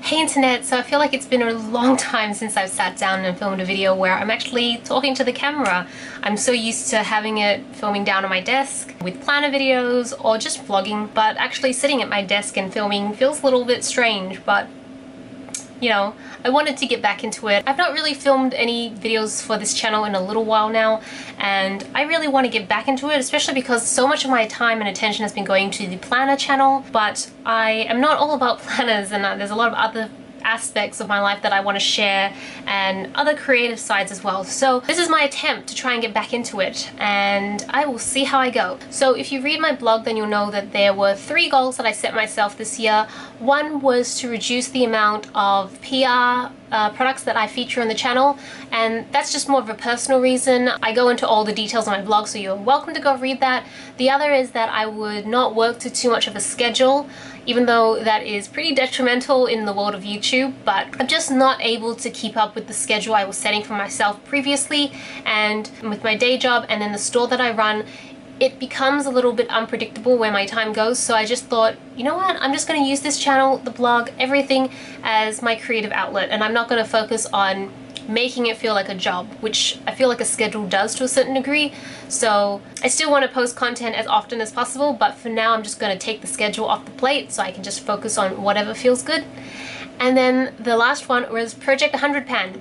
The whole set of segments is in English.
Hey internet, so I feel like it's been a long time since I've sat down and filmed a video where I'm actually talking to the camera. I'm so used to having it filming down on my desk with planner videos or just vlogging, but actually sitting at my desk and filming feels a little bit strange, but you know, I wanted to get back into it. I've not really filmed any videos for this channel in a little while now, and I really want to get back into it, especially because so much of my time and attention has been going to the planner channel, but I am not all about planners, and there's a lot of other aspects of my life that I want to share and other creative sides as well. So this is my attempt to try and get back into it, and I will see how I go. So if you read my blog, then you'll know that there were 3 goals that I set myself this year. One was to reduce the amount of PR products that I feature on the channel, and that's just more of a personal reason. I go into all the details on my blog, so you're welcome to go read that. The other is that I would not work to too much of a schedule, even though that is pretty detrimental in the world of YouTube, but I'm just not able to keep up with the schedule I was setting for myself previously, and with my day job and then the store that I run, it becomes a little bit unpredictable where my time goes. So I just thought, you know what, I'm just going to use this channel, the blog, everything as my creative outlet, and I'm not going to focus on making it feel like a job, which I feel like a schedule does to a certain degree. So I still want to post content as often as possible, but for now I'm just going to take the schedule off the plate so I can just focus on whatever feels good. And then the last one was Project 100 Pan.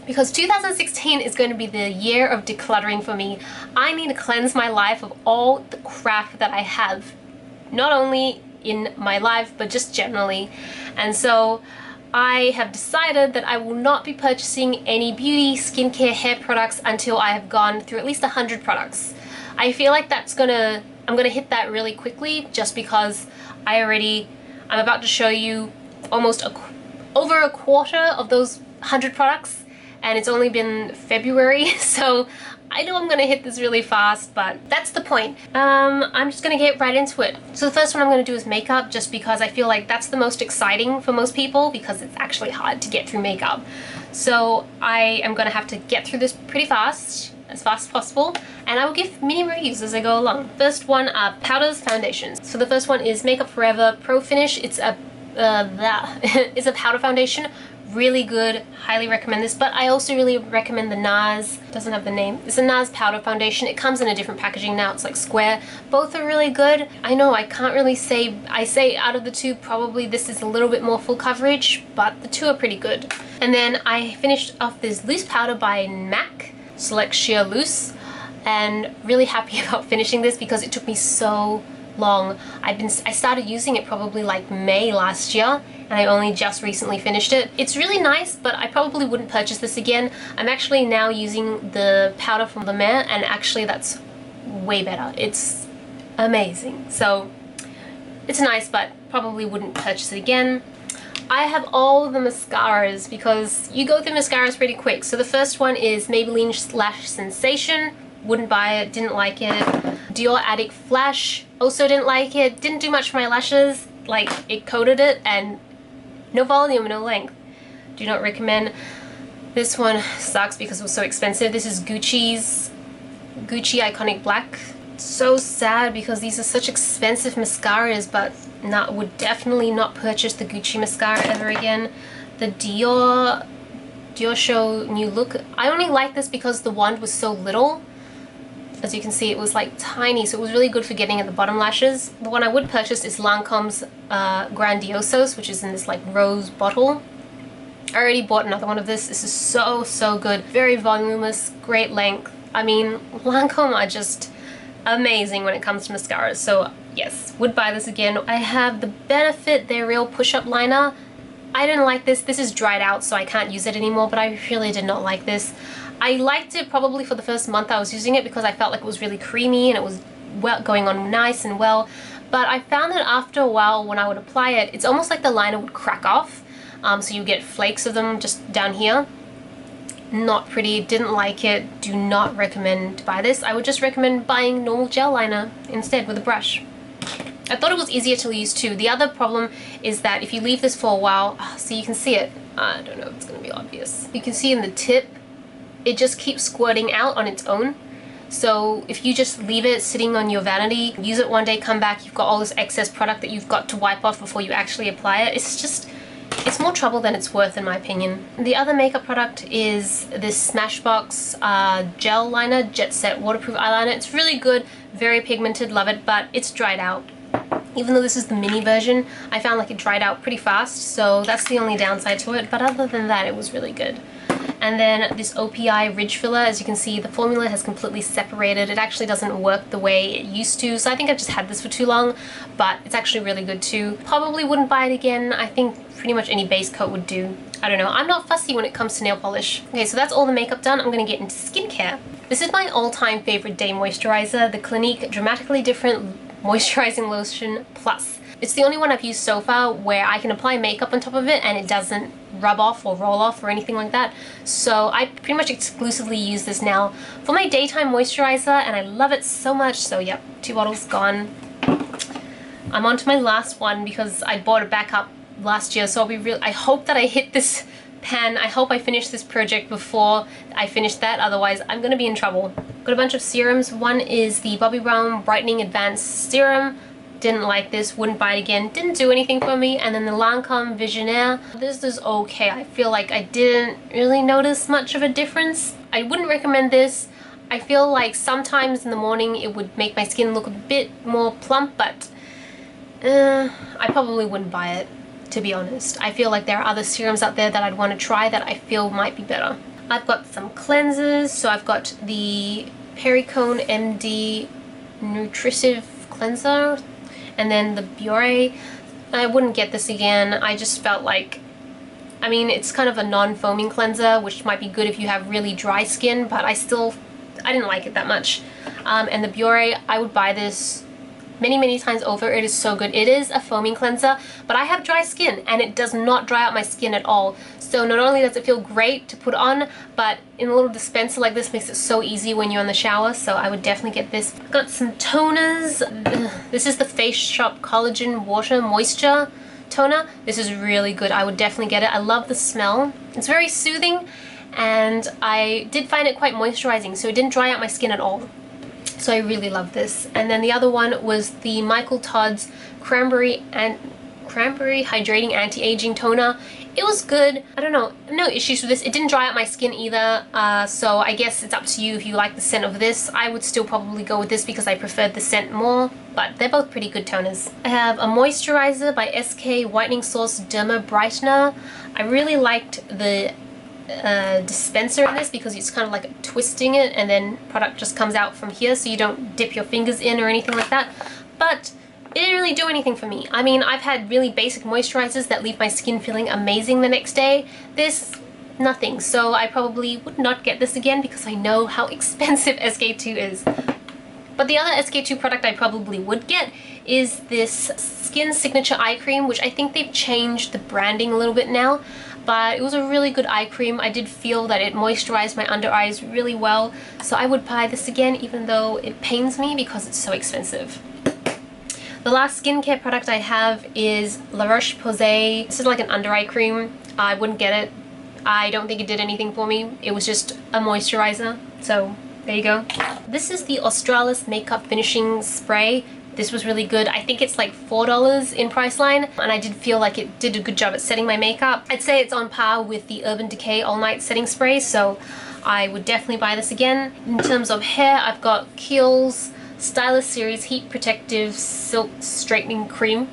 Because 2016 is going to be the year of decluttering for me. I need to cleanse my life of all the crap that I have, not only in my life but just generally. And so I have decided that I will not be purchasing any beauty, skincare, hair products until I have gone through at least 100 products. I feel like I'm gonna hit that really quickly, just because I'm about to show you almost over a quarter of those 100 products, and it's only been February, so I know I'm gonna hit this really fast, but that's the point. I'm just gonna get right into it. So the first one I'm gonna do is makeup, just because I feel like that's the most exciting for most people, because it's actually hard to get through makeup. So I am gonna have to get through this pretty fast, as fast as possible, and I will give mini reviews as I go along. First one are powders, foundations. So the first one is Makeup Forever Pro Finish. It's a powder foundation. Really good, highly recommend this, but I also really recommend the NARS, doesn't have the name, it's a NARS powder foundation. It comes in a different packaging now, it's like square. Both are really good. I know I can't really say, I say out of the two probably this is a little bit more full coverage, but the two are pretty good. And then I finished off this loose powder by MAC, Select Sheer Loose, and really happy about finishing this because it took me so long. I started using it probably like May last year, and I only just recently finished it. It's really nice, but I probably wouldn't purchase this again. I'm actually now using the powder from La Mer, and actually that's way better. It's amazing. So it's nice, but probably wouldn't purchase it again. I have all the mascaras because you go through mascaras pretty quick. So the first one is Maybelline Lash Sensation. Wouldn't buy it, didn't like it. Dior Addict Flash, also didn't like it. Didn't do much for my lashes, like it coated it, and no volume, no length. Do not recommend. This one sucks because it was so expensive. This is Gucci Iconic Black. So sad because these are such expensive mascaras, but would definitely not purchase the Gucci mascara ever again. The Diorshow New Look. I only like this because the wand was so little. As you can see, it was like tiny, so it was really good for getting at the bottom lashes. The one I would purchase is Lancome's Grandiose, which is in this like rose bottle. I already bought another one of this. This is so good. Very voluminous, great length. I mean, Lancome are just amazing when it comes to mascaras, so yes, would buy this again. I have the Benefit They're Real Push-Up Liner. I didn't like this. This is dried out, so I can't use it anymore, but I really did not like this. I liked it probably for the first month I was using it because I felt like it was really creamy and it was going on nice and well, but I found that after a while when I would apply it, it's almost like the liner would crack off, so you get flakes of them just down here. Not pretty, didn't like it, do not recommend to buy this. I would just recommend buying normal gel liner instead with a brush. I thought it was easier to use too. The other problem is that if you leave this for a while, so you can see it, I don't know if it's going to be obvious. You can see in the tip, it just keeps squirting out on its own. So if you just leave it sitting on your vanity, use it one day, come back, you've got all this excess product that you've got to wipe off before you actually apply it. It's just, It's more trouble than it's worth in my opinion. The other makeup product is this Smashbox gel liner, Jet Set Waterproof Eyeliner. It's really good, very pigmented, love it, but it's dried out. Even though this is the mini version, I found like it dried out pretty fast, so that's the only downside to it, but other than that, it was really good. And then this OPI Ridge Filler, as you can see, the formula has completely separated. It actually doesn't work the way it used to, so I think I've just had this for too long, but it's actually really good too. Probably wouldn't buy it again. I think pretty much any base coat would do. I don't know, I'm not fussy when it comes to nail polish. Okay, so that's all the makeup done. I'm gonna get into skincare. This is my all-time favorite day moisturizer, the Clinique Dramatically Different Moisturizing Lotion Plus. It's the only one I've used so far where I can apply makeup on top of it and it doesn't rub off or roll off or anything like that. So I pretty much exclusively use this now for my daytime moisturizer and I love it so much. So yep, 2 bottles gone. I'm on to my last one because I bought a backup last year, so I hope that I hit this pan. I hope I finish this project before I finish that, otherwise I'm gonna be in trouble. Got a bunch of serums. One is the Bobbi Brightening Advanced Serum. Didn't like this, wouldn't buy it again, didn't do anything for me. And then the Lancome Visionnaire. This is okay. I feel like I didn't really notice much of a difference. I wouldn't recommend this. I feel like sometimes in the morning it would make my skin look a bit more plump, but I probably wouldn't buy it, to be honest. I feel like there are other serums out there that I'd want to try that I feel might be better. I've got some cleansers. So I've got the Perricone MD Nutritive Cleanser, and then the Biore. I wouldn't get this again. I just felt like, I mean, it's kind of a non-foaming cleanser, which might be good if you have really dry skin, but I didn't like it that much. And the Biore, I would buy this many times over. It is so good. It is a foaming cleanser, but I have dry skin and it does not dry out my skin at all. So not only does it feel great to put on, but in a little dispenser like this makes it so easy when you're in the shower, so I would definitely get this. Got some toners. This is the Face Shop Collagen Water Moisture Toner. This is really good. I would definitely get it. I love the smell. It's very soothing and I did find it quite moisturizing, so it didn't dry out my skin at all. So I really love this. And then the other one was the Michael Todd's Cranberry Hydrating Anti-Aging Toner. It was good. I don't know, no issues with this. It didn't dry out my skin either, so I guess it's up to you if you like the scent of this. I would still probably go with this because I preferred the scent more, but they're both pretty good toners. I have a moisturizer by SK Whitening Source Derm-Brightener. I really liked the dispenser in this because it's kind of like twisting it and then product just comes out from here, so you don't dip your fingers in or anything like that. But it didn't really do anything for me. I mean, I've had really basic moisturizers that leave my skin feeling amazing the next day. This, nothing. So I probably would not get this again because I know how expensive SK2 is. But the other SK2 product I probably would get is this Skin Signature Eye Cream, which I think they've changed the branding a little bit now. But it was a really good eye cream. I did feel that it moisturized my under eyes really well. So I would buy this again, even though it pains me because it's so expensive. The last skincare product I have is La Roche-Posay. This is like an under eye cream. I wouldn't get it. I don't think it did anything for me. It was just a moisturizer. So there you go. This is the Australis Makeup Finishing Spray. This was really good. I think it's like $4 in Priceline, and I did feel like it did a good job at setting my makeup. I'd say it's on par with the Urban Decay All Night Setting Spray, so I would definitely buy this again. In terms of hair, I've got Kiehl's Stylist Series Heat Protective Silk Straightening Cream,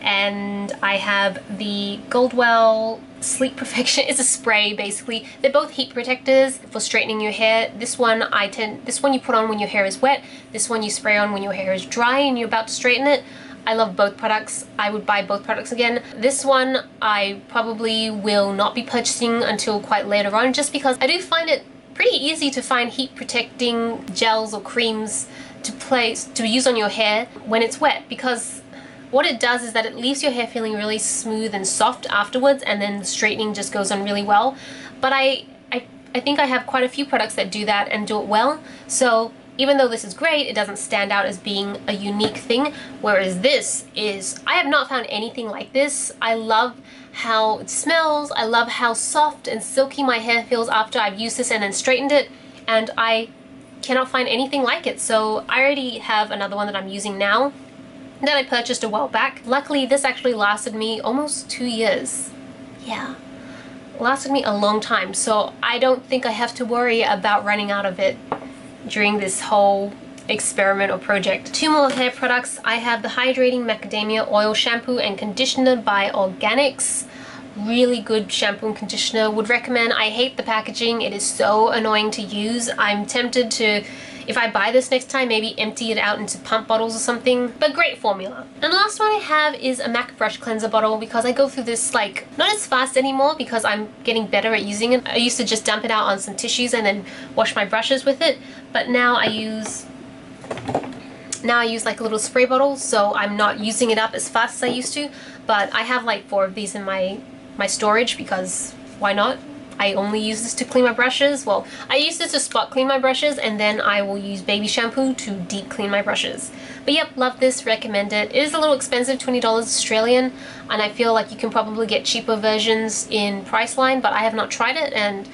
and I have the Goldwell Sleep Perfection. It's a spray basically. They're both heat protectors for straightening your hair. This one you put on when your hair is wet. This one you spray on when your hair is dry and you're about to straighten it. I love both products. I would buy both products again. This one I probably will not be purchasing until quite later on, just because I do find it pretty easy to find heat protecting gels or creams to use on your hair when it's wet, because what it does is that it leaves your hair feeling really smooth and soft afterwards, and then the straightening just goes on really well. But I think I have quite a few products that do that and do it well. So even though this is great, it doesn't stand out as being a unique thing, whereas this is, I have not found anything like this. I love how it smells. I love how soft and silky my hair feels after I've used this and then straightened it, and I cannot find anything like it. So I already have another one that I'm using now that I purchased a while back. Luckily, this actually lasted me almost 2 years. yeah, lasted me a long time, so I don't think I have to worry about running out of it during this whole experiment or project. 2 more hair products. I have the Hydrating Macadamia Oil Shampoo and Conditioner by Organics. Really good shampoo and conditioner. Would recommend. I hate the packaging. It is so annoying to use. I'm tempted to, if I buy this next time, maybe empty it out into pump bottles or something. But great formula. And the last one I have is a MAC brush cleanser bottle, because I go through this like not as fast anymore because I'm getting better at using it. I used to just dump it out on some tissues and then wash my brushes with it, but now I use like a little spray bottle, so I'm not using it up as fast as I used to. But I have like 4 of these in my storage, because why not? I only use this to clean my brushes. Well, I use this to spot clean my brushes, and then I will use baby shampoo to deep clean my brushes. But yep, love this, recommend it. It is a little expensive, $20 Australian, and I feel like you can probably get cheaper versions in Priceline, but I have not tried it, and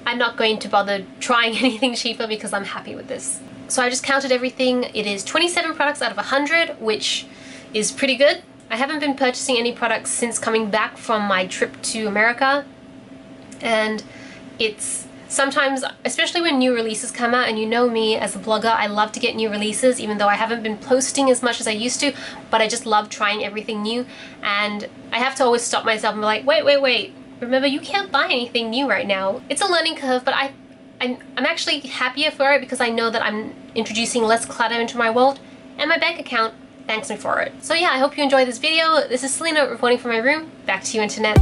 I'm not going to bother trying anything cheaper because I'm happy with this. So I just counted everything. It is 27 products out of 100, which is pretty good. I haven't been purchasing any products since coming back from my trip to America, and it's sometimes, especially when new releases come out, and you know me as a blogger, I love to get new releases, even though I haven't been posting as much as I used to, but I just love trying everything new, and I have to always stop myself and be like, wait, remember, you can't buy anything new right now. It's a learning curve, but I'm actually happier for it because I know that I'm introducing less clutter into my world, and my bank account thanks me for it. So yeah, I hope you enjoyed this video. This is Celina reporting from my room. Back to you, internet.